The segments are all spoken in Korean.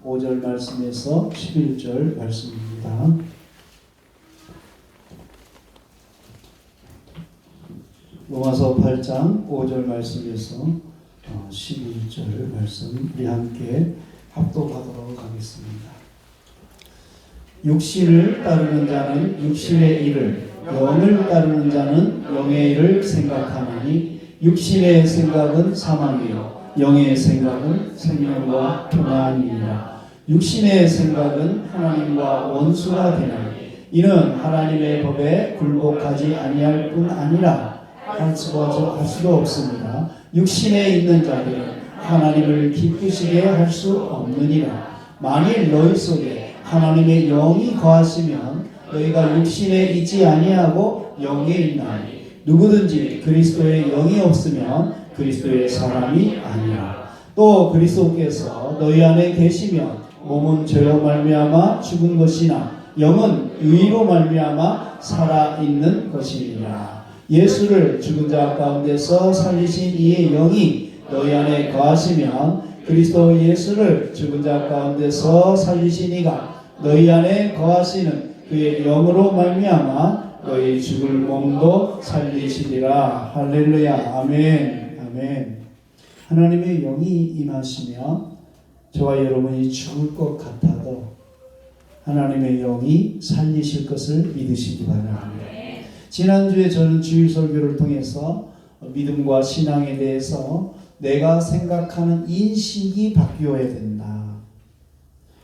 5절 말씀에서 11절 말씀입니다. 로마서 8장 5절 말씀에서 11절 말씀 우리 함께 합독하도록 하겠습니다. 육신을 따르는 자는 육신의 일을, 영을 따르는 자는 영의 일을 생각하나니 육신의 생각은 사망이요 영의 생각은 생명과 평안이니라. 육신의 생각은 하나님과 원수가 되나니 이는 하나님의 법에 굴복하지 아니할 뿐 아니라 할 수도 없습니다. 육신에 있는 자들은 하나님을 기쁘시게 할 수 없느니라. 만일 너희 속에 하나님의 영이 거하시면 너희가 육신에 있지 아니하고 영에 있나니 누구든지 그리스도의 영이 없으면 그리스도의 사람이 아니라. 또 그리스도께서 너희 안에 계시면 몸은 죄로 말미암아 죽은 것이나 영은 의로 말미암아 살아있는 것이니라. 예수를 죽은 자 가운데서 살리신 이의 영이 너희 안에 거하시면 그리스도 예수를 죽은 자 가운데서 살리신 이가 너희 안에 거하시는 그의 영으로 말미암아 너희 죽을 몸도 살리시리라. 할렐루야. 아멘. 아멘. 하나님의 영이 임하시면 저와 여러분이 죽을 것 같아도 하나님의 영이 살리실 것을 믿으시기 바랍니다. 지난주에 저는 주일 설교를 통해서 믿음과 신앙에 대해서 내가 생각하는 인식이 바뀌어야 된다.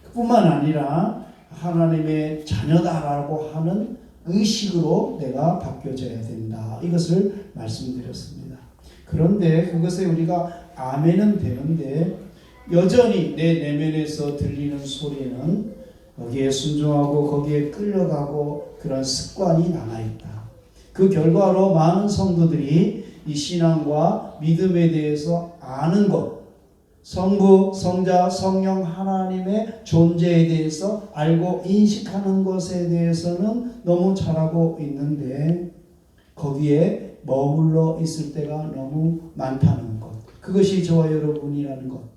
그뿐만 아니라 하나님의 자녀다라고 하는 의식으로 내가 바뀌어져야 된다. 이것을 말씀드렸습니다. 그런데 그것에 우리가 아멘은 되는데 여전히 내 내면에서 들리는 소리는 거기에 순종하고 거기에 끌려가고 그런 습관이 남아있다. 그 결과로 많은 성도들이 이 신앙과 믿음에 대해서 아는 것, 성부, 성자, 성령 하나님의 존재에 대해서 알고 인식하는 것에 대해서는 너무 잘하고 있는데 거기에 머물러 있을 때가 너무 많다는 것. 그것이 저와 여러분이라는 것.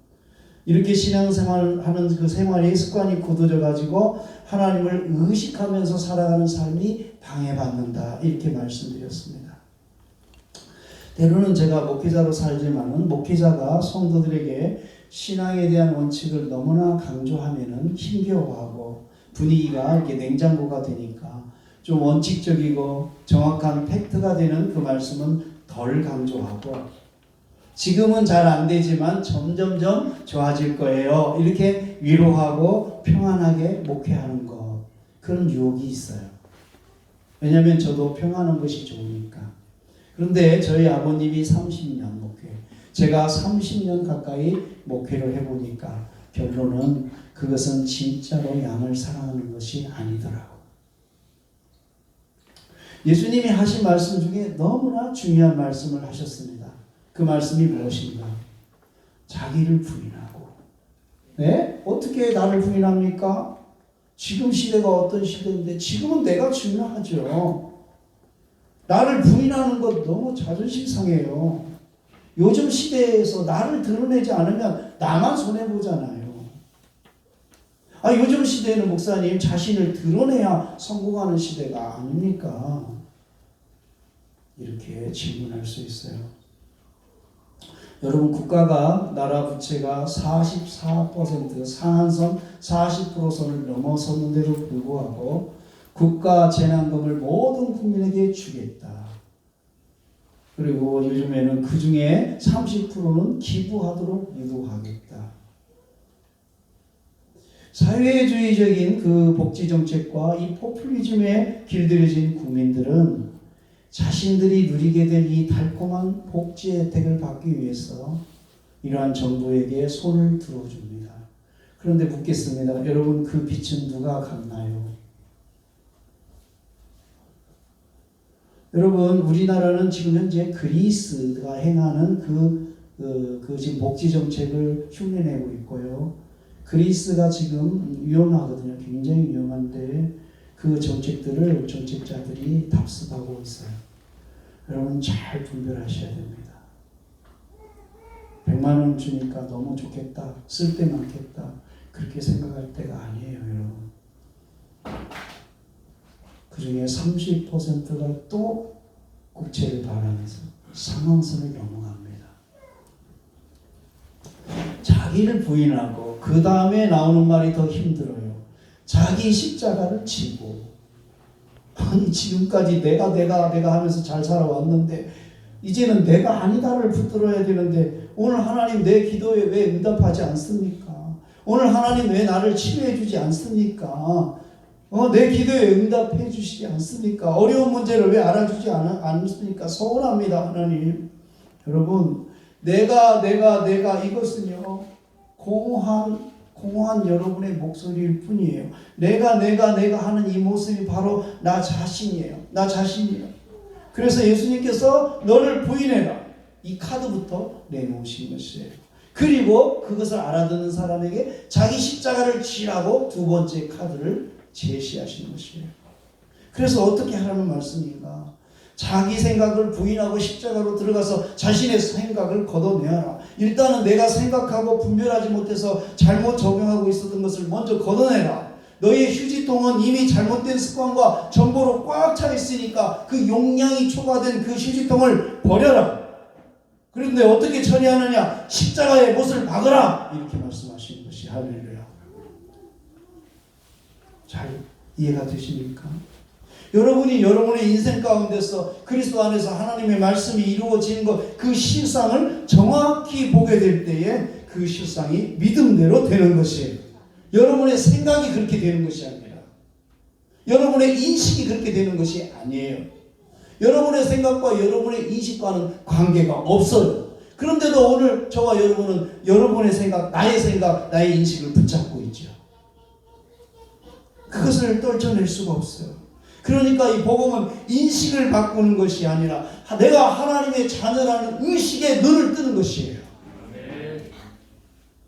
이렇게 신앙생활하는 그 생활의 습관이 굳어져 가지고 하나님을 의식하면서 살아가는 삶이 방해받는다. 이렇게 말씀드렸습니다. 때로는 제가 목회자로 살지만은 목회자가 성도들에게 신앙에 대한 원칙을 너무나 강조하면은 힘겨워하고 분위기가 이렇게 냉장고가 되니까 좀 원칙적이고 정확한 팩트가 되는 그 말씀은 덜 강조하고 지금은 잘 안 되지만 점점점 좋아질 거예요. 이렇게 위로하고 평안하게 목회하는 것. 그런 유혹이 있어요. 왜냐하면 저도 평안한 것이 좋으니까. 그런데 저희 아버님이 30년 목회, 제가 30년 가까이 목회를 해보니까 결론은 그것은 진짜로 양을 사랑하는 것이 아니더라고. 예수님이 하신 말씀 중에 너무나 중요한 말씀을 하셨습니다. 그 말씀이 무엇인가? 자기를 부인하고. 네? 어떻게 나를 부인합니까? 지금 시대가 어떤 시대인데 지금은 내가 중요하죠. 나를 부인하는 것 너무 자존심 상해요. 요즘 시대에서 나를 드러내지 않으면 나만 손해보잖아요. 요즘 시대에는 목사님 자신을 드러내야 성공하는 시대가 아닙니까? 이렇게 질문할 수 있어요. 여러분 국가가 나라 부채가 44% 상한선 40%선을 넘어섰는데도 불구하고 국가 재난금을 모든 국민에게 주겠다. 그리고 요즘에는 그 중에 30%는 기부하도록 유도하겠다. 사회주의적인 그 복지정책과 이 포퓰리즘에 길들여진 국민들은 자신들이 누리게 될 이 달콤한 복지 혜택을 받기 위해서 이러한 정부에게 손을 들어줍니다. 그런데 묻겠습니다. 여러분 그 빛은 누가 갚나요? 여러분 우리나라는 지금 현재 그리스가 행하는 그 지금 복지 정책을 흉내내고 있고요. 그리스가 지금 위험하거든요. 굉장히 위험한데 그 정책자들이 답습하고 있어요. 여러분 잘 분별하셔야 됩니다. 100만 원 주니까 너무 좋겠다. 쓸 데 많겠다. 그렇게 그렇게 생각할 때가 아니에요, 여러분. 그 중에 30%가 또 국채를 바라면서 상황선을 넘어갑니다. 자기를 부인하고 그 다음에 나오는 말이 더 힘들어요. 자기 십자가를 지고. 아니 지금까지 내가 하면서 잘 살아왔는데 이제는 내가 아니다를 붙들어야 되는데 오늘 하나님 내 기도에 왜 응답하지 않습니까? 오늘 하나님 왜 나를 치료해 주지 않습니까? 내 기도에 응답해 주시지 않습니까? 어려운 문제를 왜 알아주지 않습니까? 서운합니다, 하나님. 여러분, 내가 이것은요, 공허한 여러분의 목소리일 뿐이에요. 내가 하는 이 모습이 바로 나 자신이에요. 나 자신이에요. 그래서 예수님께서 너를 부인해라. 이 카드부터 내놓으신 것이에요. 그리고 그것을 알아듣는 사람에게 자기 십자가를 지라고 두 번째 카드를 제시하시는 것이에요. 그래서 어떻게 하라는 말씀인가? 자기 생각을 부인하고 십자가로 들어가서 자신의 생각을 걷어내라. 일단은 내가 생각하고 분별하지 못해서 잘못 적용하고 있었던 것을 먼저 걷어내라. 너의 휴지통은 이미 잘못된 습관과 정보로 꽉 차 있으니까 그 용량이 초과된 그 휴지통을 버려라. 그런데 어떻게 처리하느냐? 십자가에 못을 박으라. 이렇게 말씀하시는 것이 할렐루야. 잘 이해가 되십니까? 여러분이 여러분의 인생 가운데서 그리스도 안에서 하나님의 말씀이 이루어지는 것, 그 실상을 정확히 보게 될 때에 그 실상이 믿음대로 되는 것이에요. 여러분의 생각이 그렇게 되는 것이 아니라 여러분의 인식이 그렇게 되는 것이 아니에요. 여러분의 생각과 여러분의 인식과는 관계가 없어요. 그런데도 오늘 저와 여러분은 여러분의 생각, 나의 인식을 붙잡고 있죠. 그것을 떨쳐낼 수가 없어요. 그러니까 이 복음은 인식을 바꾸는 것이 아니라 내가 하나님의 자녀라는 의식에 눈을 뜨는 것이에요.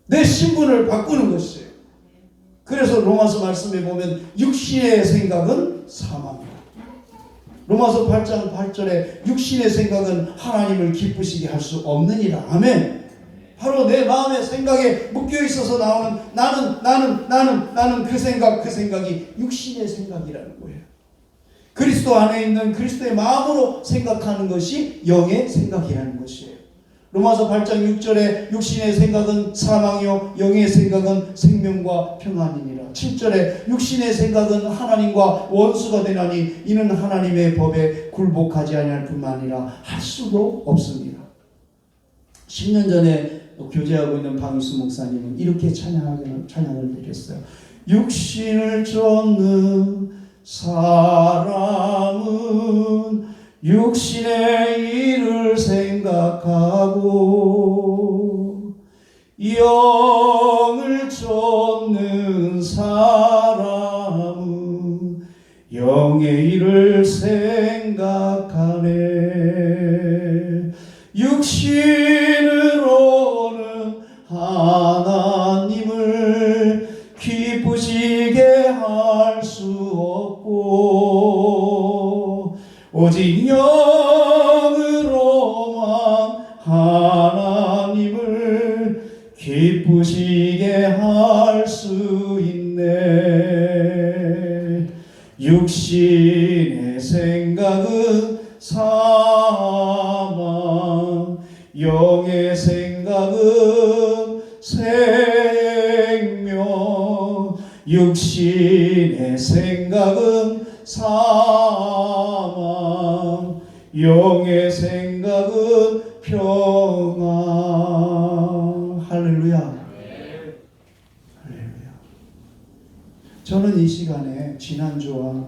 내 신분을 바꾸는 것이에요. 그래서 로마서 말씀에 보면 육신의 생각은 사망이다. 로마서 8장 8절에 육신의 생각은 하나님을 기쁘시게 할 수 없느니라. 아멘. 바로 내 마음의 생각에 묶여 있어서 나오는 나는 그 생각이 육신의 생각이라는 거예요. 그리스도 안에 있는 그리스도의 마음으로 생각하는 것이 영의 생각이라는 것이에요. 로마서 8장 6절에 육신의 생각은 사망이요 영의 생각은 생명과 평안이니라. 7절에 육신의 생각은 하나님과 원수가 되나니 이는 하나님의 법에 굴복하지 아니할 뿐만 아니라 할 수도 없습니다. 10년 전에 교제하고 있는 방희수 목사님은 이렇게 찬양을 드렸어요. 육신을 쫓는 사람은 육신의 일을 생각하고 영을 쫓는 사람은 영의 일을 생각하네. 육신으로는 하나님을 기쁘시게 할 수 없고 오직 영으로만 하나님을 기쁘시게 할 수 있네. 육신의 생각은 사망, 영의 생각은 생명. 육신의 생각은 사망, 영의 생각은 평안. 할렐루야. 할렐루야. 저는 이 시간에 지난주와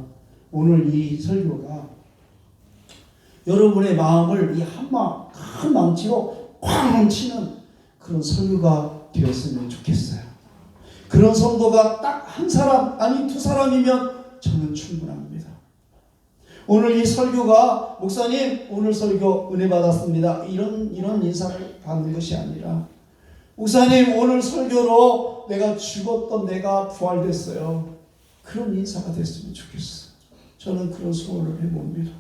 오늘 이 설교가 여러분의 마음을 이 큰 망치로 쾅 치는 그런 설교가 되었으면 좋겠어요. 그런 성도가 딱 한 사람 아니 두 사람이면 저는 충분합니다. 오늘 이 설교가 목사님 오늘 설교 은혜 받았습니다 이런 인사를 받는 것이 아니라 목사님 오늘 설교로 내가 죽었던 내가 부활됐어요 그런 인사가 됐으면 좋겠어요. 저는 그런 소원을 해봅니다.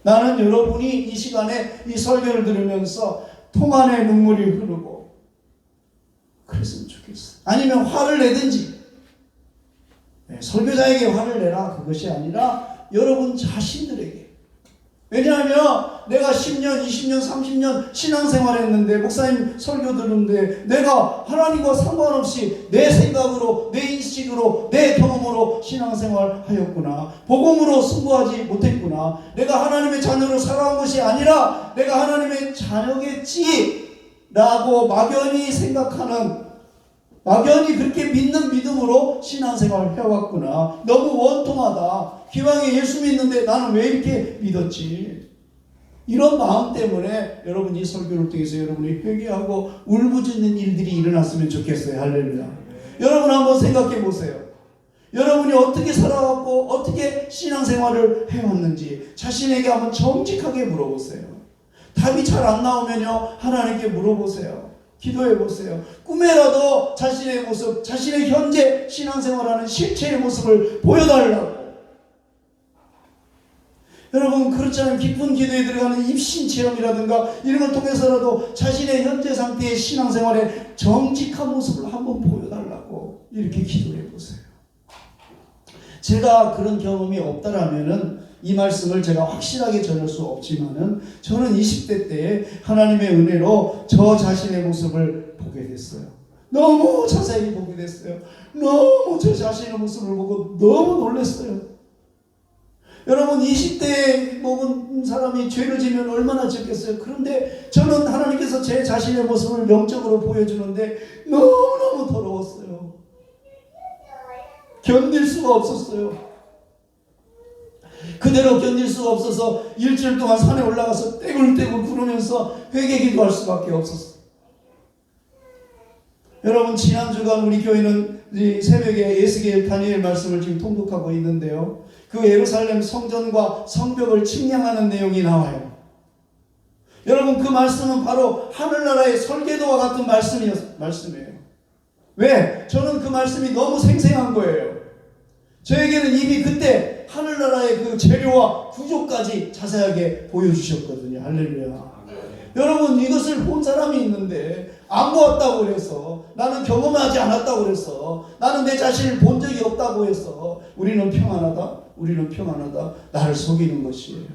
나는 여러분이 이 시간에 이 설교를 들으면서 통 안에 눈물이 흐르고 그랬으면 좋겠어요. 아니면 화를 내든지, 설교자에게 화를 내라 그것이 아니라 여러분 자신들에게. 왜냐하면 내가 10년, 20년, 30년 신앙생활 했는데, 목사님 설교 들었는데 내가 하나님과 상관없이 내 생각으로, 내 인식으로, 내 경험으로 신앙생활 하였구나. 복음으로 승부하지 못했구나. 내가 하나님의 자녀로 살아온 것이 아니라 내가 하나님의 자녀겠지 라고 막연히 생각하는, 막연히 그렇게 믿는 믿음으로 신앙생활을 해왔구나. 너무 원통하다. 기왕에 예수 믿는데 나는 왜 이렇게 믿었지? 이런 마음 때문에 여러분 이 설교를 통해서 여러분이 회개하고 울부짖는 일들이 일어났으면 좋겠어요. 할렐루야. 여러분 한번 생각해 보세요. 여러분이 어떻게 살아왔고 어떻게 신앙생활을 해왔는지 자신에게 한번 정직하게 물어보세요. 답이 잘 안 나오면요, 하나님께 물어보세요. 기도해 보세요. 꿈에라도 자신의 모습, 자신의 현재 신앙생활하는 실체의 모습을 보여달라고. 여러분 그렇지 않으면 깊은 기도에 들어가는 입신 체험이라든가 이런 걸 통해서라도 자신의 현재 상태의 신앙생활의 정직한 모습을 한번 보여달라고 이렇게 기도해 보세요. 제가 그런 경험이 없다라면은 이 말씀을 제가 확실하게 전할 수 없지만은 저는 20대 때에 하나님의 은혜로 저 자신의 모습을 보게 됐어요. 너무 자세히 보게 됐어요. 너무 저 자신의 모습을 보고 너무 놀랐어요. 여러분 20대에 먹은 사람이 죄를 지면 얼마나 짓겠어요. 그런데 저는 하나님께서 제 자신의 모습을 영적으로 보여주는데 너무너무 더러웠어요. 견딜 수가 없었어요. 그대로 견딜 수가 없어서 일주일 동안 산에 올라가서 떼굴떼굴 구르면서 회개 기도할 수밖에 없었어요. 여러분 지난주간 우리 교회는 이 새벽에 에스겔 다니엘 말씀을 지금 통독하고 있는데요, 그 예루살렘 성전과 성벽을 측량하는 내용이 나와요. 여러분 그 말씀은 바로 하늘나라의 설계도와 같은 말씀이에요. 왜? 저는 그 말씀이 너무 생생한 거예요. 저에게는 이미 그때 하늘나라의 그 재료와 구조까지 자세하게 보여주셨거든요. 할렐루야. 여러분 이것을 본 사람이 있는데 안 보았다고 그래서, 나는 경험하지 않았다고 그래서, 나는 내 자신을 본 적이 없다고 해서 우리는 평안하다, 우리는 평안하다, 나를 속이는 것이에요.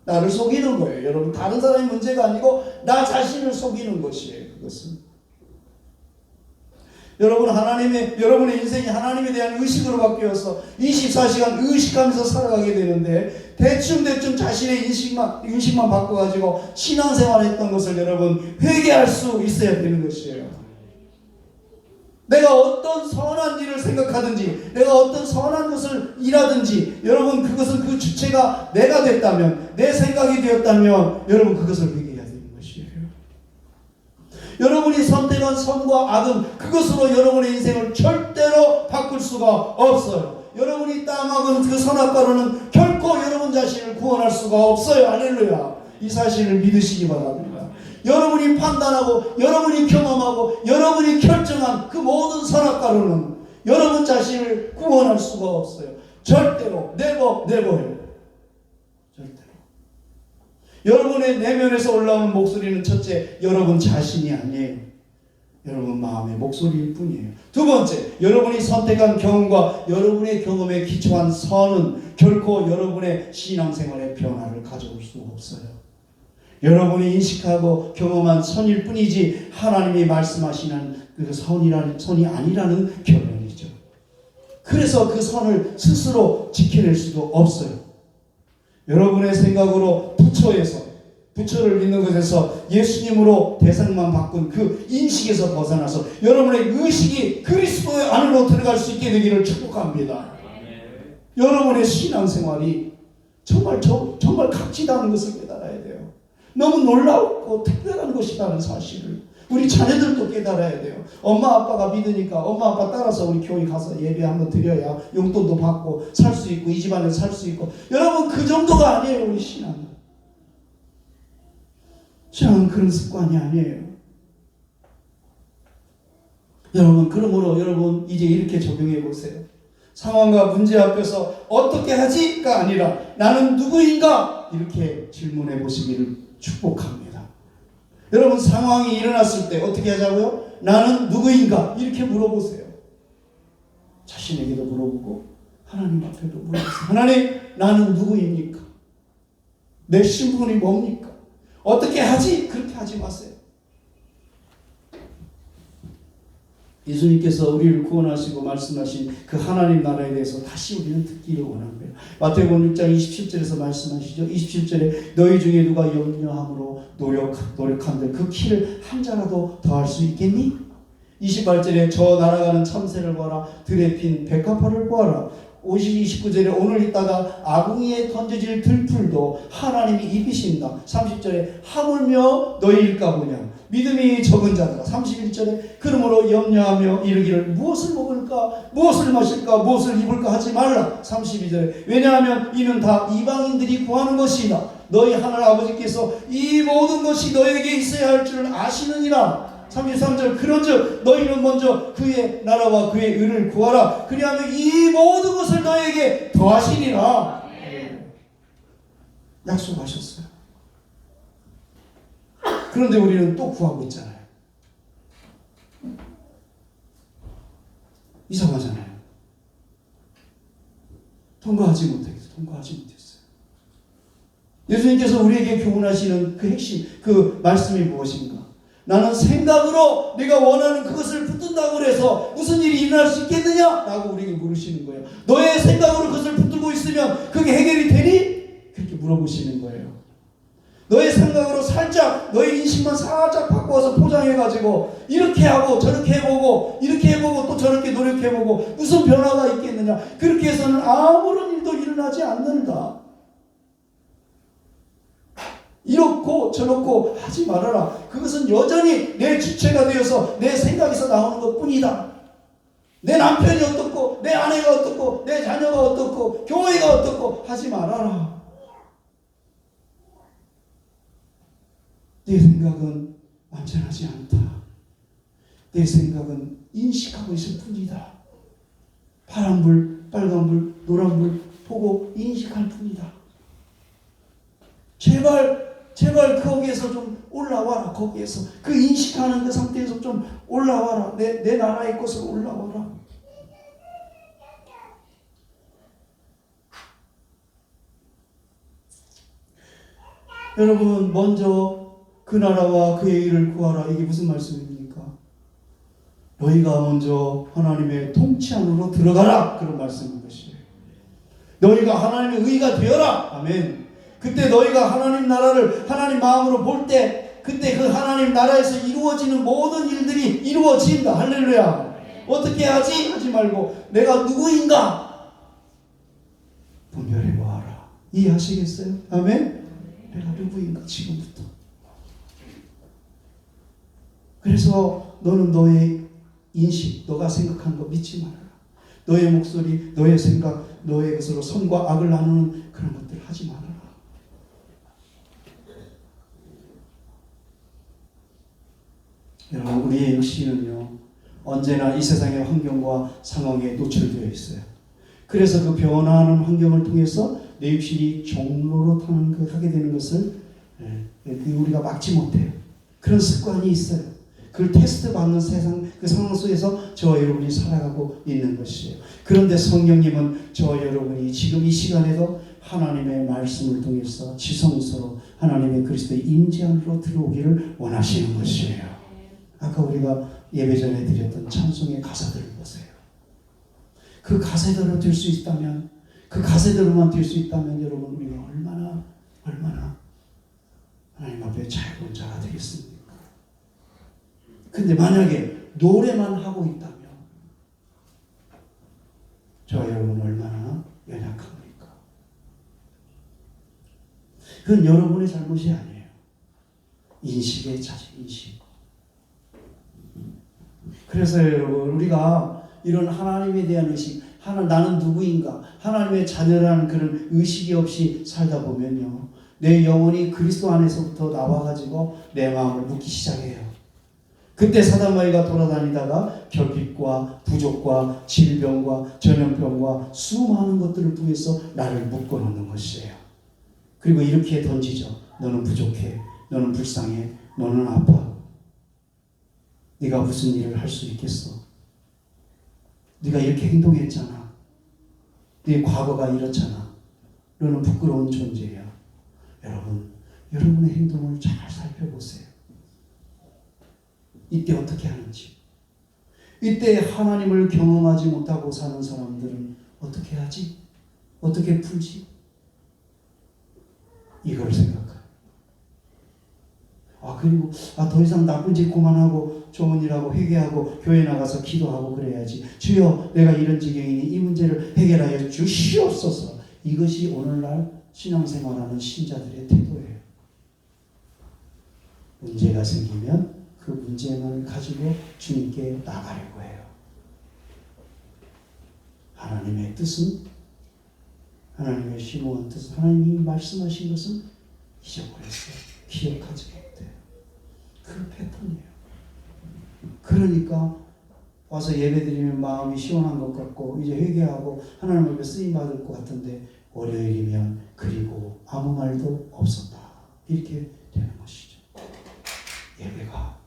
나를 속이는 거예요. 여러분 다른 사람의 문제가 아니고 나 자신을 속이는 것이에요. 그것은 여러분의 인생이 하나님에 대한 의식으로 바뀌어서 24시간 의식하면서 살아가게 되는데, 대충 자신의 인식만 바꿔가지고 신앙생활 했던 것을 여러분 회개할 수 있어야 되는 것이에요. 내가 어떤 선한 일을 생각하든지, 내가 어떤 선한 것을 일하든지, 여러분 그것은 그 주체가 내가 됐다면, 내 생각이 되었다면 여러분 그것을 회개해야 되는 것이에요. 여러분이 선택한 선과 악은 그것으로 여러분의 인생을 절대로 바꿀 수가 없어요. 여러분이 따먹은 그 선악과로는 결코 여러분 자신을 구원할 수가 없어요. 할렐루야. 이 사실을 믿으시기 바랍니다. 여러분이 판단하고 여러분이 경험하고 여러분이 결정한 그 모든 선악과로는 여러분 자신을 구원할 수가 없어요. 절대로. never요. 절대로. 여러분의 내면에서 올라오는 목소리는 첫째, 여러분 자신이 아니에요. 여러분 마음의 목소리일 뿐이에요. 두 번째, 여러분이 선택한 경험과 여러분의 경험에 기초한 선은 결코 여러분의 신앙생활의 변화를 가져올 수 없어요. 여러분이 인식하고 경험한 선일 뿐이지 하나님이 말씀하시는 그 선이 아니라는 결론이죠. 그래서 그 선을 스스로 지켜낼 수도 없어요. 여러분의 생각으로 부처를 믿는 것에서 예수님으로 대상만 바꾼 그 인식에서 벗어나서 여러분의 의식이 그리스도의 안으로 들어갈 수 있게 되기를 축복합니다. 여러분의 신앙생활이 정말 값지다는 것을 깨달아야 돼요. 너무 놀랍고 특별한 것이라는 사실을 우리 자녀들도 깨달아야 돼요. 엄마 아빠가 믿으니까 엄마 아빠 따라서 우리 교회 가서 예배 한번 드려야 용돈도 받고 살 수 있고 이 집안에서 살 수 있고. 여러분 그 정도가 아니에요. 우리 신앙은 그런 습관이 아니에요. 여러분 그러므로 여러분 이제 이렇게 적용해 보세요. 상황과 문제 앞에서 어떻게 하지가 아니라 나는 누구인가 이렇게 질문해 보시기를 축복합니다. 여러분 상황이 일어났을 때 어떻게 하자고요? 나는 누구인가? 이렇게 물어보세요. 자신에게도 물어보고 하나님 앞에도 물어보세요. 하나님, 나는 누구입니까? 내 신분이 뭡니까? 어떻게 하지? 그렇게 하지 마세요. 예수님께서 우리를 구원하시고 말씀하신 그 하나님 나라에 대해서 다시 우리는 듣기를 원하는 거예요. 마태복음 6장 27절에서 말씀하시죠. 27절에 너희 중에 누가 염려함으로 노력한들 그 키를 한 자라도 더할 수 있겠니? 28절에 저 날아가는 참새를 보아라. 들에 핀 백합화를 보아라. 29절에 오늘 있다가 아궁이에 던져질 들풀도 하나님이 입히신다. 30절에 하물며 너희일까 보냐. 믿음이 적은 자들아. 31절에 그러므로 염려하며 이르기를 무엇을 먹을까 무엇을 마실까 무엇을 입을까 하지 말라. 32절에 왜냐하면 이는 다 이방인들이 구하는 것이다. 너희 하늘 아버지께서 이 모든 것이 너에게 있어야 할 줄 아시느니라. 33절 그런즉 너희는 먼저 그의 나라와 그의 의를 구하라. 그리하면 이 모든 것을 너에게 더하시리라. 약속하셨어요. 그런데 우리는 또 구하고 있잖아요. 이상하잖아요. 통과하지 못했어요. 예수님께서 우리에게 교훈하시는 그 핵심, 그 말씀이 무엇인가? 나는 생각으로 내가 원하는 그것을 붙든다고 해서 무슨 일이 일어날 수 있겠느냐? 라고 우리에게 물으시는 거예요. 너의 생각으로 그것을 붙들고 있으면 그게 해결이 되니? 그렇게 물어보시는 거예요. 너의 생각으로 살짝 너의 인식만 살짝 바꿔서 포장해가지고 이렇게 하고 저렇게 해보고 이렇게 해보고 또 저렇게 노력해보고 무슨 변화가 있겠느냐? 그렇게 해서는 아무런 일도 일어나지 않는다. 이렇고 저렇고 하지 말아라. 그것은 여전히 내 주체가 되어서 내 생각에서 나오는 것뿐이다. 내 남편이 어떻고 내 아내가 어떻고 내 자녀가 어떻고 교회가 어떻고 하지 말아라. 내 생각은 완전하지 않다. 내 생각은 인식하고 있을 뿐이다. 파란불, 빨간불, 노란불 보고 인식할 뿐이다. 제발 거기에서 좀 올라와라. 거기에서 그 인식하는 그 상태에서 좀 올라와라. 내 나라의 것으로 올라와라. 여러분, 먼저 그 나라와 그의 일을 구하라. 이게 무슨 말씀입니까? 너희가 먼저 하나님의 통치 안으로 들어가라. 그런 말씀인 것이에요. 너희가 하나님의 의가 되어라. 아멘. 그때 너희가 하나님 나라를 하나님 마음으로 볼 때 그때 그 하나님 나라에서 이루어지는 모든 일들이 이루어진다. 할렐루야. 어떻게 하지? 하지 말고 내가 누구인가? 분별해 보아라. 이해하시겠어요? 아멘. 내가 누구인가 지금부터. 그래서 너는 너의 인식, 너가 생각하는 거 믿지 말아라. 너의 목소리, 너의 생각, 너의 것으로 선과 악을 나누는 그런 것들 하지 말아라. 여러분, 우리의 육신은요 언제나 이 세상의 환경과 상황에 노출되어 있어요. 그래서 그 변화하는 환경을 통해서 내 육신이 종로로 하게 되는 것을 우리가 막지 못해요. 그런 습관이 있어요. 그걸 테스트 받는 세상 그 상황 속에서 저와 여러분이 살아가고 있는 것이에요. 그런데 성령님은 저와 여러분이 지금 이 시간에도 하나님의 말씀을 통해서 지성소로 하나님의 그리스도의 임재 안으로 들어오기를 원하시는 것이에요. 아까 우리가 예배 전에 드렸던 찬송의 가사들을 보세요. 그 가사대로 될 수 있다면, 그 가사대로만 될 수 있다면 여러분 우리가 얼마나 하나님 앞에 자유로운 자가 되겠습니까? 근데 만약에 노래만 하고 있다면 저와 여러분 얼마나 연약합니까? 그건 여러분의 잘못이 아니에요. 인식의 차지, 인식. 그래서 여러분 우리가 이런 하나님에 대한 의식, 나는 누구인가, 하나님의 자녀라는 그런 의식이 없이 살다 보면요 내 영혼이 그리스도 안에서부터 나와가지고 내 마음을 묻기 시작해요. 그때 사단마귀가 돌아다니다가 결핍과 부족과 질병과 전염병과 수많은 것들을 통해서 나를 묶어놓는 것이에요. 그리고 이렇게 던지죠. 너는 부족해, 너는 불쌍해, 너는 아파. 네가 무슨 일을 할 수 있겠어? 네가 이렇게 행동했잖아. 네 과거가 이렇잖아. 너는 부끄러운 존재야. 여러분, 여러분의 행동을 잘 살펴보세요. 이때 어떻게 하는지. 이때 하나님을 경험하지 못하고 사는 사람들은 어떻게 하지? 어떻게 풀지? 이걸 생각해요. 그리고 더 이상 나쁜 짓 그만하고 좋은 일하고 회개하고 교회 나가서 기도하고 그래야지. 주여, 내가 이런 지경이니 이 문제를 해결하여 주시옵소서. 이것이 오늘날 신앙생활하는 신자들의 태도예요. 문제가 생기면 그 문제만을 가지고 주님께 나가려고 해요. 하나님의 뜻은, 하나님의 심오한 뜻은, 하나님이 말씀하신 것은 잊어버렸어요. 기억하지 못해요. 그 패턴이에요. 그러니까 와서 예배드리면 마음이 시원한 것 같고 이제 회개하고 하나님 앞에 쓰임받을 것 같은데 월요일이면 그리고 아무 말도 없었다. 이렇게 되는 것이죠. 예배가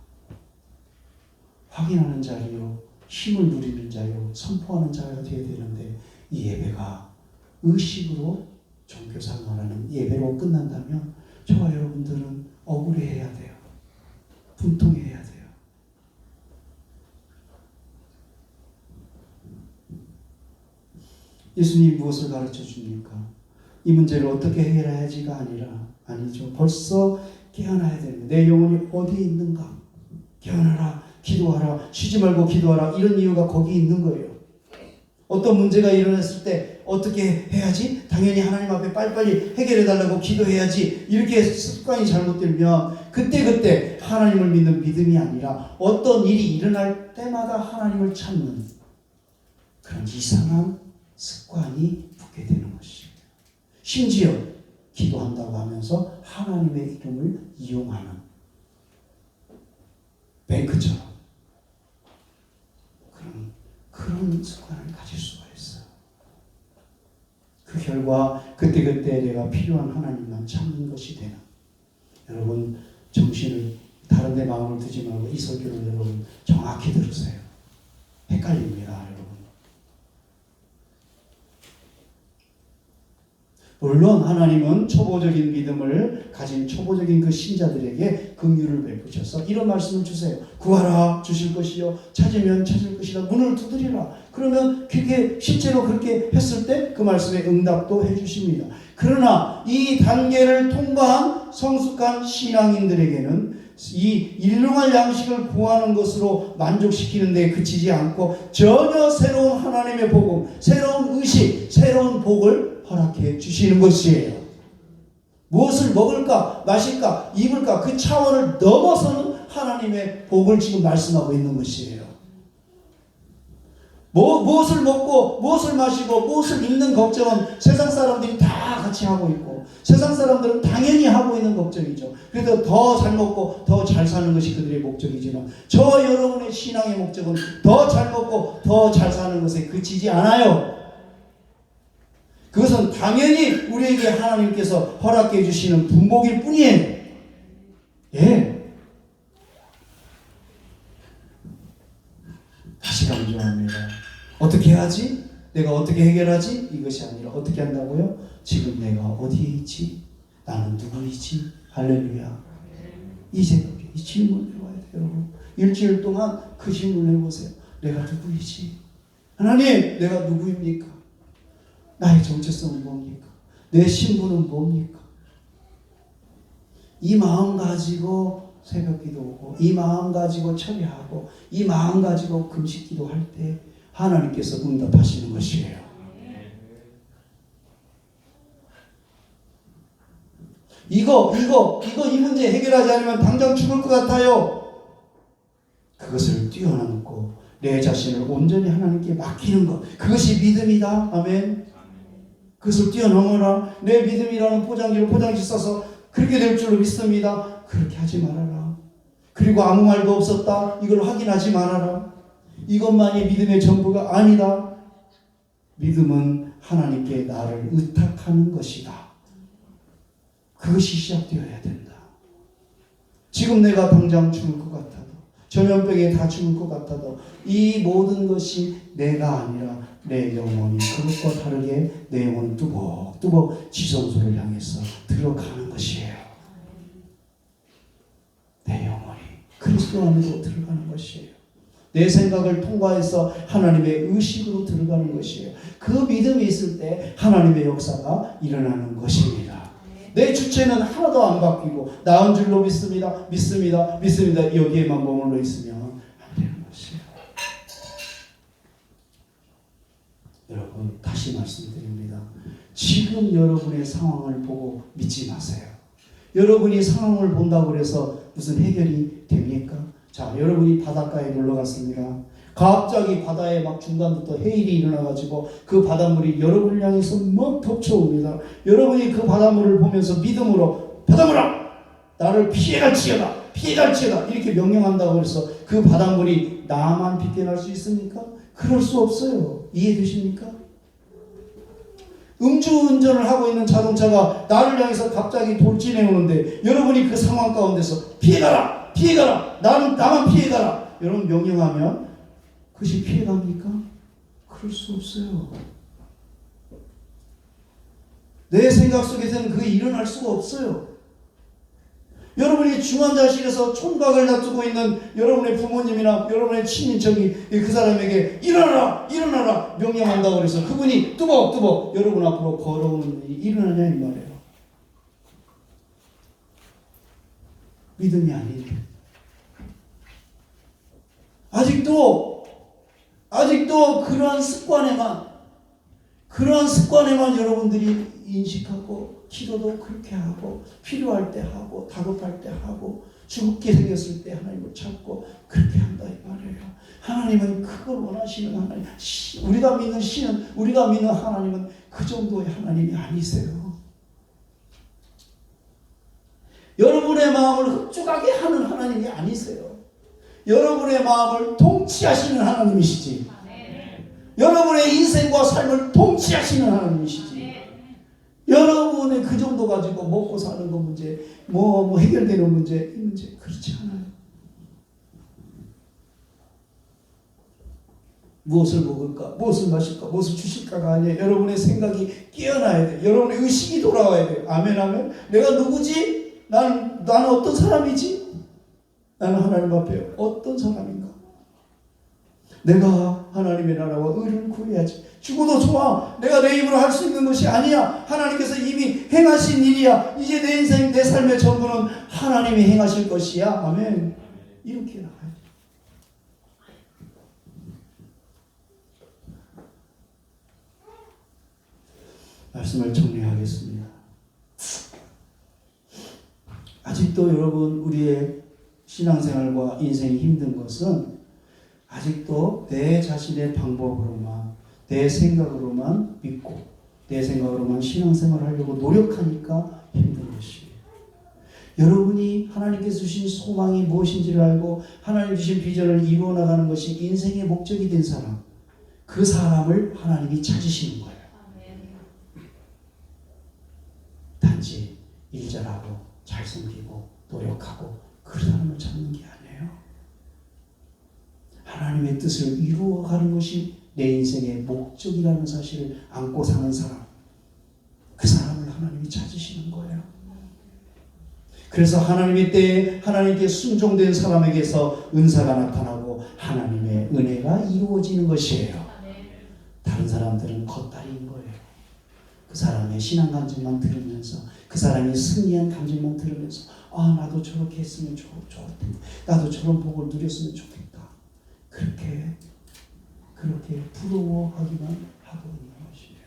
확인하는 자리요, 힘을 누리는 자요, 선포하는 자가 되어야 되는데 이 예배가 의식으로 종교생활하는 예배로 끝난다면 저와 여러분들은 억울해해야 돼요. 분통해야 돼요. 예수님이 무엇을 가르쳐 줍니까? 이 문제를 어떻게 해결해야지가 아니죠. 벌써 깨어나야 됩니다. 내 영혼이 어디에 있는가? 깨어나라, 기도하라, 쉬지 말고 기도하라. 이런 이유가 거기 있는 거예요. 어떤 문제가 일어났을 때 어떻게 해야지? 당연히 하나님 앞에 빨리빨리 해결해달라고 기도해야지. 이렇게 습관이 잘못되면 그때 하나님을 믿는 믿음이 아니라 어떤 일이 일어날 때마다 하나님을 찾는 그런 이상한 습관이 붙게 되는 것입니다. 심지어 기도한다고 하면서 하나님의 이름을 이용하는 뱅크처럼 그런 습관을 가질 수가 있어요. 그 결과 그때 내가 필요한 하나님만 찾는 것이 되는, 여러분 정신을 다른 데 마음을 두지 말고 이 설교를 여러분 정확히 들으세요. 헷갈립니다, 여러분. 물론 하나님은 초보적인 믿음을 가진 초보적인 그 신자들에게 긍휼을 베푸셔서 이런 말씀을 주세요. 구하라 주실 것이요, 찾으면 찾을 것이라, 문을 두드리라. 그러면 그게 실제로 그렇게 했을 때 그 말씀에 응답도 해주십니다. 그러나 이 단계를 통과한 성숙한 신앙인들에게는 이 일용할 양식을 구하는 것으로 만족시키는 데 그치지 않고 전혀 새로운 하나님의 복음, 새로운 의식, 새로운 복을 허락해 주시는 것이에요. 무엇을 먹을까, 마실까, 입을까, 그 차원을 넘어서는 하나님의 복을 지금 말씀하고 있는 것이에요. 무엇을 먹고, 무엇을 마시고, 무엇을 입는 걱정은 세상 사람들이 다 같이 하고 있고, 세상 사람들은 당연히 하고 있는 걱정이죠. 그래서 더 잘 먹고 더 잘 사는 것이 그들의 목적이지만, 저 여러분의 신앙의 목적은 더 잘 먹고 더 잘 사는 것에 그치지 않아요. 그것은 당연히 우리에게 하나님께서 허락해 주시는 분복일 뿐이에요. 예. 다시 강조합니다. 어떻게 하지? 내가 어떻게 해결하지? 이것이 아니라 어떻게 한다고요? 지금 내가 어디에 있지? 나는 누구이지? 할렐루야. 이 새벽에 이 질문을 해봐야 돼요, 여러분. 일주일 동안 그 질문을 해보세요. 내가 누구이지? 하나님, 내가 누구입니까? 나의 정체성은 뭡니까? 내 신분은 뭡니까? 이 마음 가지고 새벽기도 오고, 이 마음 가지고 철야하고, 이 마음 가지고 금식기도 할 때 하나님께서 응답하시는 것이에요. 이 문제 해결하지 않으면 당장 죽을 것 같아요. 그것을 뛰어넘고 내 자신을 온전히 하나님께 맡기는 것, 그것이 믿음이다. 아멘. 그것을 뛰어넘어라. 내 믿음이라는 포장지를 포장지 싸서 그렇게 될 줄로 믿습니다. 그렇게 하지 말아라. 그리고 아무 말도 없었다. 이걸 확인하지 말아라. 이것만이 믿음의 전부가 아니다. 믿음은 하나님께 나를 의탁하는 것이다. 그것이 시작되어야 된다. 지금 내가 당장 죽을 것 같아도, 전염병에 다 죽을 것 같아도 이 모든 것이 내가 아니라 내 영혼이 그것과 다르게 내 영혼은 뚜벅뚜벅 지성소를 향해서 들어가는 것이에요. 내 영혼이 그리스도 안으로 들어가는 것이에요. 내 생각을 통과해서 하나님의 의식으로 들어가는 것이에요. 그 믿음이 있을 때 하나님의 역사가 일어나는 것입니다. 내 주체는 하나도 안 바뀌고 나은 줄로 믿습니다. 여기에만 머물러 있으면 안 되는 것이에요. 여러분 다시 말씀드립니다. 지금 여러분의 상황을 보고 믿지 마세요. 여러분이 상황을 본다고 해서 무슨 해결이 됩니까? 자, 여러분이 바닷가에 놀러 갔습니다. 갑자기 바다에 막 중간부터 해일이 일어나가지고 그 바닷물이 여러분을 향해서 막 덮쳐옵니다. 여러분이 그 바닷물을 보면서 믿음으로 바닷물아! 나를 피해갈지어다! 이렇게 명령한다고 해서 그 바닷물이 나만 빗겨날 수 있습니까? 그럴 수 없어요. 이해되십니까? 음주운전을 하고 있는 자동차가 나를 향해서 갑자기 돌진해 오는데 여러분이 그 상황 가운데서 피해가라! 나만 피해가라! 여러분 명령하면 그것이 피해갑니까? 그럴 수 없어요. 내 생각 속에서는 그게 일어날 수가 없어요. 여러분이 중환자실에서 총각을 다투고 있는 여러분의 부모님이나 여러분의 친인척이 그 사람에게 일어나라 명령한다고 해서 그분이 뚜벅뚜벅 여러분 앞으로 걸어오는 일이 일어나냐 이 말이에요. 믿음이 아닌데 아직도 그러한 습관에만 여러분들이 인식하고 기도도 그렇게 하고 필요할 때 하고 다급할 때 하고 죽게 생겼을 때 하나님을 찾고 그렇게 한다 이 말이에요. 하나님은 그걸 원하시는 하나님, 우리가 믿는 하나님은 그 정도의 하나님이 아니세요. 여러분의 마음을 흡족하게 하는 하나님이 아니세요. 여러분의 마음을 통치하시는 하나님이시지. 여러분의 인생과 삶을 통치하시는 하나님이시지. 여러분의 그 정도 가지고 먹고 사는 거 문제, 뭐 해결되는 문제, 이 문제 그렇지 않아요. 무엇을 먹을까, 무엇을 마실까, 무엇을 주실까가 아니에요. 여러분의 생각이 깨어나야 돼요. 여러분의 의식이 돌아와야 돼요. 아멘. 내가 누구지? 나는 어떤 사람이지? 나는 하나님 앞에 어떤 사람인가? 내가 하나님의 나라와 의를 구해야지. 죽어도 좋아. 내가 내 힘으로 할 수 있는 것이 아니야. 하나님께서 이미 행하신 일이야. 이제 내 인생, 내 삶의 전부는 하나님이 행하실 것이야. 아멘. 이렇게 나가요. 말씀을 정리하겠습니다. 아직도 여러분 우리의 신앙생활과 인생이 힘든 것은 아직도 내 자신의 방법으로만 내 생각으로만 믿고 내 생각으로만 신앙생활을 하려고 노력하니까 힘든 것이에요. 여러분이 하나님께서 주신 소망이 무엇인지를 알고 하나님 주신 비전을 이루어 나가는 것이 인생의 목적이 된 사람, 그 사람을 하나님이 찾으시는 거예요. 단지 일 잘하고 잘 섬기고 노력하고 그 사람을 찾는 게 아니에요. 하나님의 뜻을 이루어가는 것이 내 인생의 목적이라는 사실을 안고 사는 사람, 그 사람을 하나님이 찾으시는 거예요. 그래서 하나님의 때에 하나님께 순종된 사람에게서 은사가 나타나고 하나님의 은혜가 이루어지는 것이에요. 다른 사람들은 겉다리인 거예요. 그 사람의 신앙 간증만 들으면서, 그 사람이 승리한 간증만 들으면서, 나도 저렇게 했으면 좋을 텐데, 나도 저런 복을 누렸으면 좋겠다. 그렇게 부러워하기만 하고 있는 것이에요.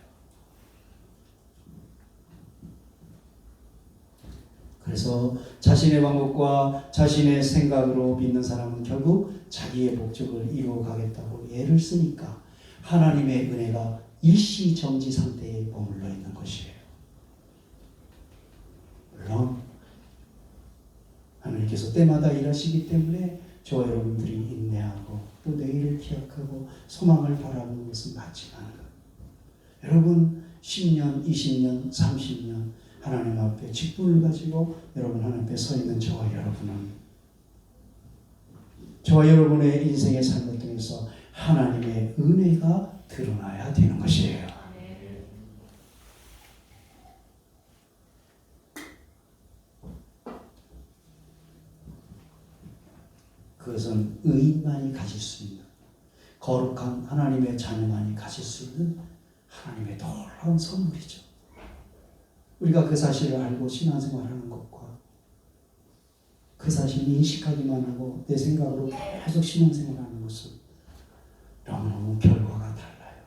그래서 자신의 방법과 자신의 생각으로 믿는 사람은 결국 자기의 목적을 이루어가겠다고 애를 쓰니까 하나님의 은혜가 일시정지 상태에 머물러 있는 것이에요. 물론 하나님께서 때마다 일하시기 때문에 저와 여러분들이 인내하고 또 내일을 기약하고 소망을 바라보는 것은 맞지만, 여러분 10년, 20년, 30년 하나님 앞에 직분을 가지고 여러분 하나님 앞에 서 있는 저와 여러분은 저와 여러분의 인생의 삶을 통해서 하나님의 은혜가 드러나야 되는 것이에요. 그것은 의인만이 가질 수 있는, 거룩한 하나님의 자녀만이 가질 수 있는 하나님의 놀라운 선물이죠. 우리가 그 사실을 알고 신앙생활하는 것과 그 사실을 인식하기만 하고 내 생각으로 계속 신앙생활하는 것은 너무너무 결과가 달라요.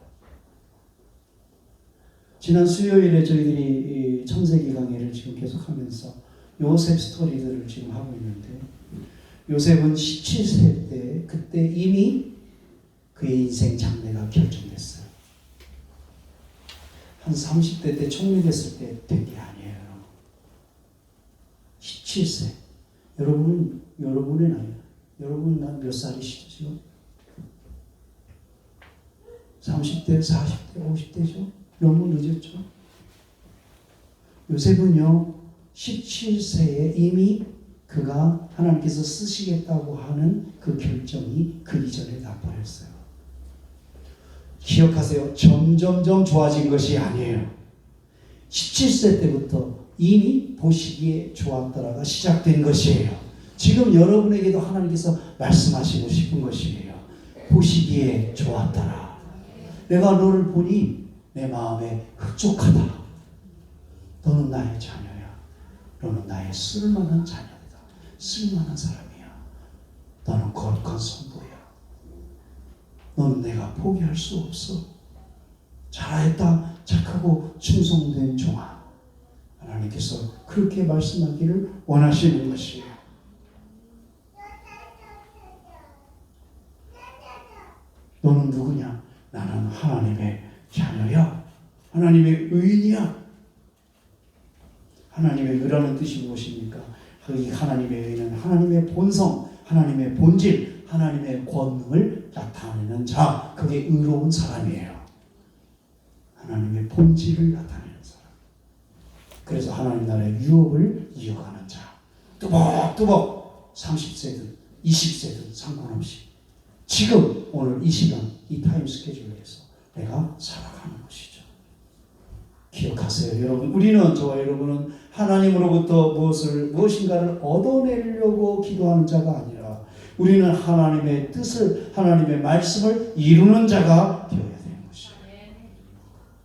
지난 수요일에 저희들이 청세기 강의를 지금 계속하면서 요셉 스토리들을 지금 하고 있는데, 요셉은 17세 때 그때 이미 그의 인생 장래가 결정됐어요. 한 30대 때 총리됐을 때 된 게 아니에요. 17세. 여러분의 나이, 여러분 몇 살이시죠 지금? 30대, 40대, 50대죠? 너무 늦었죠? 요셉은요, 17세에 이미 그가 하나님께서 쓰시겠다고 하는 그 결정이 그 이전에 다 버렸어요. 기억하세요. 점점점 좋아진 것이 아니에요. 17세 때부터 이미 보시기에 좋았더라가 시작된 것이에요. 지금 여러분에게도 하나님께서 말씀하시고 싶은 것이에요. 보시기에 좋았더라. 내가 너를 보니 내 마음에 흡족하다. 너는 나의 자녀야. 너는 나의 쓸만한 자녀다. 쓸만한 사람이야. 너는 거룩한 성도야. 너는 내가 포기할 수 없어. 잘했다. 착하고 충성된 종아. 하나님께서 그렇게 말씀하기를 원하시는 것이에요. 너는 누구냐? 나는 하나님의 자녀야. 하나님의 의인이야. 하나님의 의라는 뜻이 무엇입니까? 이 하나님의 의는 하나님의 본성, 하나님의 본질, 하나님의 권능을 나타내는 자, 그게 의로운 사람이에요. 하나님의 본질을 나타내는 사람. 그래서 하나님 나라의 유업을 이어가는 자. 뚜벅뚜벅 30세든 20세든 상관없이 지금 오늘 이 시간 이 타임 스케줄에서 내가 살아가는 것이죠. 기억하세요. 여러분, 우리는, 저와 여러분은 하나님으로부터 무엇인가를 얻어내려고 기도하는 자가 아니라 우리는 하나님의 뜻을, 하나님의 말씀을 이루는 자가 되어야 되는 것이에요.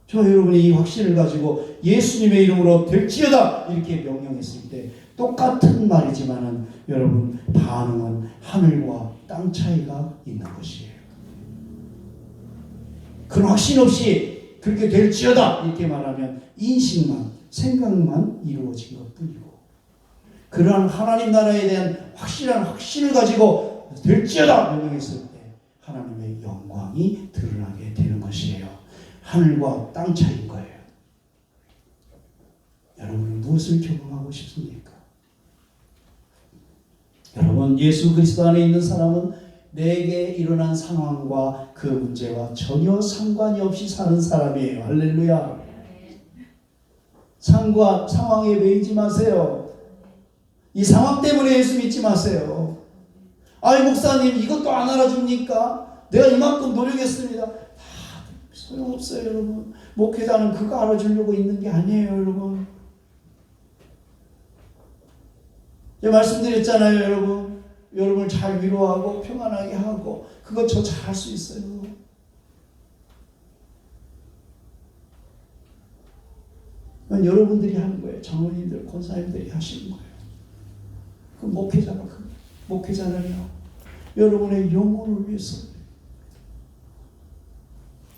저와 여러분이 이 확신을 가지고 예수님의 이름으로 될지어다 이렇게 명령했을 때 똑같은 말이지만은 여러분, 반응은 하늘과 땅 차이가 있는 것이에요. 그런 확신 없이 그렇게 될지어다 이렇게 말하면 인식만, 생각만 이루어진 것뿐이고, 그러한 하나님 나라에 대한 확실한 확신을 가지고 될지어다 명령했을 때 하나님의 영광이 드러나게 되는 것이에요. 하늘과 땅 차이인 거예요. 여러분은 무엇을 적응하고 싶습니까? 여러분, 예수 그리스도 안에 있는 사람은 내게 일어난 상황과 그 문제와 전혀 상관이 없이 사는 사람이에요. 할렐루야. 상황에 매이지 마세요. 이 상황 때문에 예수 믿지 마세요. 아이, 목사님 이것도 안 알아줍니까? 내가 이만큼 노력했습니다. 다 소용없어요, 여러분. 목회자는 그거 알아주려고 있는 게 아니에요, 여러분. 제가 말씀드렸잖아요, 여러분. 여러분을 잘 위로하고 평안하게 하고 그거 저 잘 할 수 있어요. 그건 여러분들이 하는 거예요. 장로님들, 권사님들이 하시는 거예요. 그 목회자는요, 여러분의 영혼을 위해서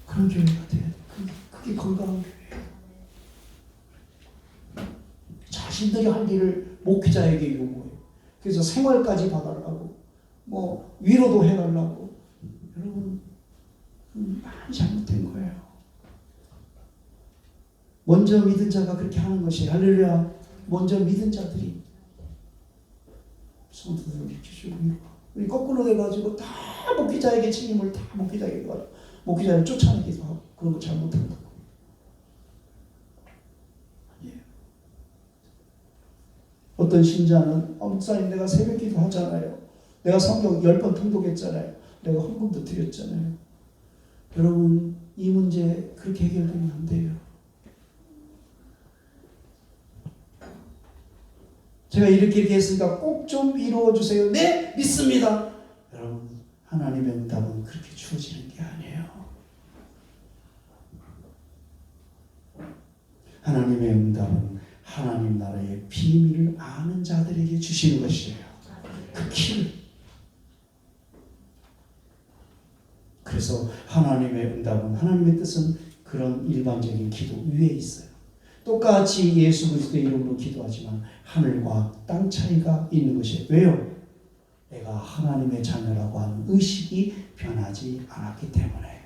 그런 교회가 돼야 돼. 그게 건강한 교회예요. 자신들이 할 일을 목회자에게 요구해요. 그래서 생활까지 봐달라고, 위로도 해달라고. 여러분, 많이 잘못된 거예요. 먼저 믿은 자가 그렇게 하는 것이, 할렐루야. 먼저 믿은 자들이 성도들을 이렇게 주고, 우리 거꾸로 돼가지고 다 목회자에게 책임을 다 목회자에게 가고 목회자를 쫓아내기도 하고 그런 거 잘못한다고. 아니에요. 어떤 신자는 목사님 내가 새벽기도 하잖아요. 내가 성경 10번 통독했잖아요. 내가 헌금도 드렸잖아요. 여러분, 이 문제 그렇게 해결되면 안 돼요. 제가 이렇게 했으니까 꼭 좀 이루어 주세요. 네, 믿습니다. 여러분, 하나님의 응답은 그렇게 주어지는 게 아니에요. 하나님의 응답은 하나님 나라의 비밀을 아는 자들에게 주시는 것이에요. 그 키를. 그래서 하나님의 응답은, 하나님의 뜻은 그런 일반적인 기도 위에 있어요. 똑같이 예수 그리스도의 이름으로 기도하지만 하늘과 땅 차이가 있는 것이에요. 왜요? 내가 하나님의 자녀라고 하는 의식이 변하지 않았기 때문에.